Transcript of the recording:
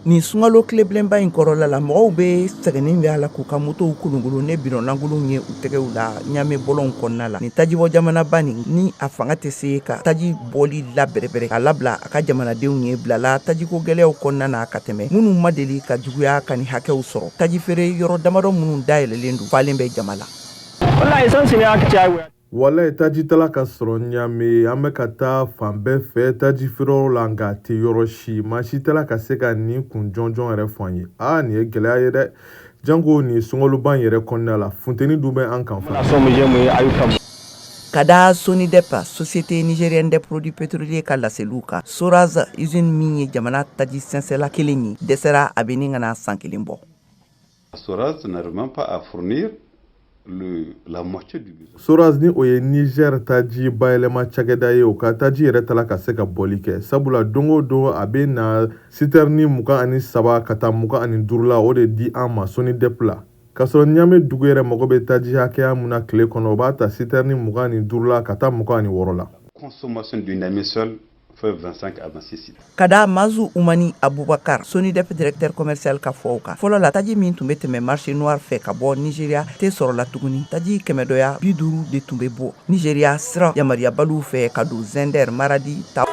Ni sungalo tlebilenba in kɔrɔla la mɔgɔw bɛ sɛgɛnnen bɛ ala k'u ka motow kulungulu ne bidɔnlankolon ye u tɛgɛw la ɲaamɛ bɔlɔn kɔnɔna la ni tajibɔ jamanaba ni a fanga tɛ se ka taji bɔli la bɛrɛbɛrɛ a labila a ka jamanadenw ye bilala tajiko gɛlɛyaw kɔnɔna na ka tɛmɛ minnu ma deli ka juguya ka ni hakɛw sɔrɔ taji feere yɔrɔ damadɔ minnu dayɛlɛlen don falen bɛ jama la. Wala tajitala ka sɔrɔ ɲaame an bɛ ka taa fan bɛɛ fɛ taji feerew la nka tɛ yɔrɔ si maa si tala ka se ka nin kun jɔnjɔn yɛrɛ fɔ an ye nin ye gɛlɛya ye dɛ janko ni sunkaloban yɛrɛ kɔnɔna la funteni dun bɛ an kan ka da Sonidep société nigérienne des produits pétroliers ka laseliw kan Soraz usine min ye jamana taji sɛnsɛla kelen ye dɛsɛra a bɛ ni ka na san kelen bɔ. Soraz n'arrive même pas à fournir la moitié du besoin. Soraz ni o ye Niger taji bayɛlɛma cakɛda ye o ka taji yɛrɛ tala ka se ka bɔli kɛ sabula don o don a bɛ na citerni 23 ka taa 25 la o de di an ma Sonidep la ka sɔrɔ Niamey dugu yɛrɛ mago bɛ taji hakɛya mun na tile kɔnɔ o b'a ta citerni 25 la ka taa 26 la. Consommation du Niamey seul fait 25 à 26 litres. Kada Mazu Oumani Aboubakar Sonidep directeur commercial ka fɔ kan fɔlɔ la taji min tun bɛ tɛmɛ marché noir fɛ ka bɔ Nigeria tɛ sɔrɔ la tuguni taji 150 de tun bɛ bɔ Nigeria sira yamariyabaliw fɛ ka don Zender Maradi ta